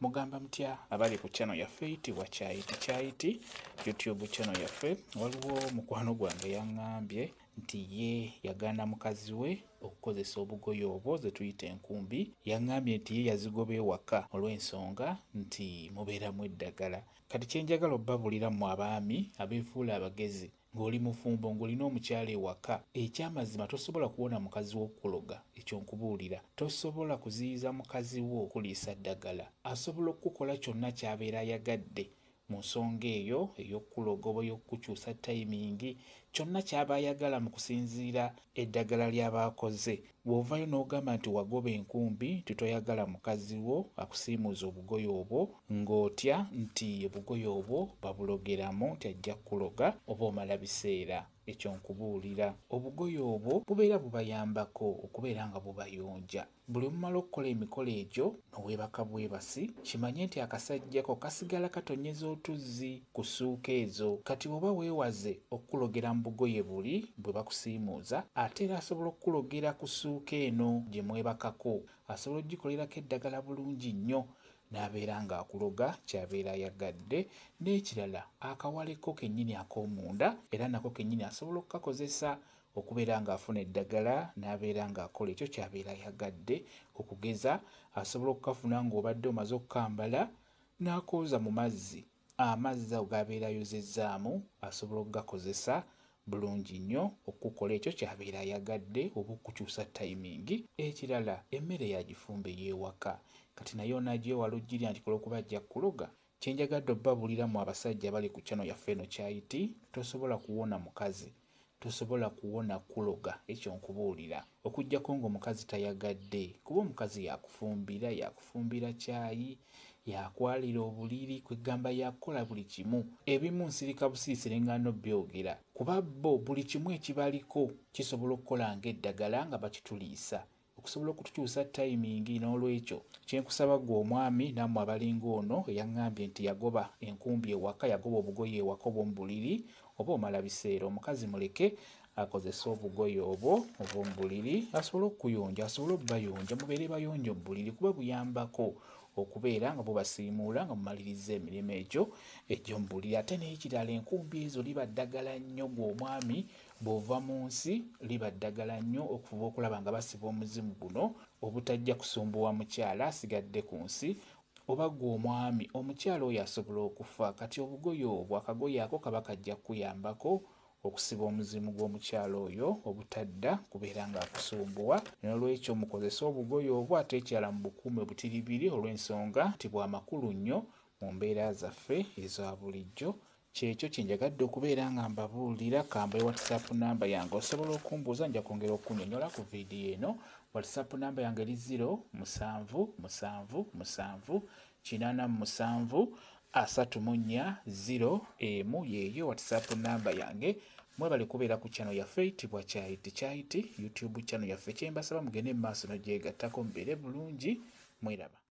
Mugamba mutya abali ku channel yaffe eyitibwa Kyayiti YouTube channel yaffe. Waliwo mukwano gwange yaŋŋambye nti ye yagana mukazi we okukozesa obugoye obwo ze tuyita enkumbi. Yaŋŋambye nti ye yazigoba ewaka olw'ensonga nti mubeeramu eddagala. Kati kye njagala obbabulira mu abaami abeefuula abagezi ng'oli mufumbo ng'olina omukyala ewaka, ekyamazima tosobola kuwona mukazi wo okuloga. Ekyo nkubuulira, tosobola kuziyiza mukazi wo okuliisa ddagala. Asobola okukola kyonna ky'abeera ayagadde mu nsonga eyo ey'okuloga oba ey'okukyusa tayimingi, kyonna ky'aba ayagala mu kusinziira eddagala ly'aba akoze. Bw'ovaayo n'ogamba nti wagoba enkumbi titoyagala mukazi wo akusiimuza obugoye obwo ng'otya nti obugoye obwo babulogeramu nti ajja kuloga oba omala biseera. Ekyo nkubuulira, obugoye obwo bubeera bubayambako okubeera nga bubayonja. Buli mumala okukola emikolo egyo n'oweebaka bwebasi, kimanye nti akasajjako kasigala katonyeza otuzzi ku ssuuka ezo. Kati bw'oba weewaze okukulogera mu bugoye buli bwe bakusiimuuza, ate era asobola okukulogera ku ssuuka eno gye mwebakako, asobola oggikolerako eddagala bulungi nnyo n'abeera ng'akuloga ky'abeera ayagadde. N'ekirala, akawaleko kennyini ak'omunda era nako kennyini asobola okukakozesa okubeera ng'afuna eddagala n'abeera ng'akola ekyo ky'abeera ayagadde. Okugeza, asobola okukafuna ng'obadde omaze okukambala n'akooza mu mazzi, amazzi ago g'abeera ayozezzaamu asobola okugakozesa bulungi nnyo okukola ekyo ky'abeera ayagadde oba okukyusa tayimingi. Ekirala, emmere yagifumba ey'ewaka, kati naye onagyewala oggirya nti kola okuba ajja kuloga. Kye njagadde obbabulira mu abasajja abali ku channel yaffe eno Kyayiti, tosobola kuwona mukazi, tosobola kuwona kuloga. Ekyo nkubuulira, okuggyako ng'omukazi tayagadde, kuba omukazi yakufumbira caayi, yakwalira obuliri, kwegamba yakukola buli kimu. Ebimu nsirika busiisire ngano byogera, kuba bo buli kimu ekibaliko kisobola okukola ng'eddagala nga bakituliisa okusobola okutukyusa tayimingi. N'olwekyo kyenkusaba ggwe omwami nammwe abalinga ono eyaŋŋambye nti yagoba enkumbi ewaka, yagoba obugoye ewaka obw'omu buliri oba omala biseera, omukazi muleke akozese obugoye obwo obw'omu buliri asobole okuyonja, asobole obbayonja, mubeere bayonjo mu buliri, kuba buyambako okubeera nga bubasiimuula nga mumaliriza emirimu egyo egy'omu buliri. Ate n'ekirala, enkumbi ezo liba ddagala nnyo gw'omwami bw'ova mu nsi, liba ddagala nnyo okufuba okulaba nga basiba omuzimu guno obutajja kusumbuwa mukyala asigadde ku nsi, oba gw'omwami omukyala oyo asobola okufa. Kati obugoye obwo, akagoye ako kaba kajja kuyambako okusiba omuzimu gw'omukyala oyo obutadda kubeera ng'akusumbuwa. N'olwekyo mukozese obugoye obwo, ate ekirala mu bukuume butiribiri olw'ensonga nti bwa makulu nnyo mu mbeera zaffe eza bulijjo. Kyekyo kye njagadde okubeera nga mbabuulira. Kambaye WhatsApp namba yange, osobola okumbuuza, nja kwongera okunnyonnyola ku viidiyo eno. WhatsApp namba yange eri 0777873401 yeeyo WhatsApp namba yange. Mwebale kubeera ku channel yaffe eyitibwa Kyayiti YouTube channel yaffe. Kye mbasaba mugende mu maaso n'ogyegattako, mubeere bulungi, mweraba.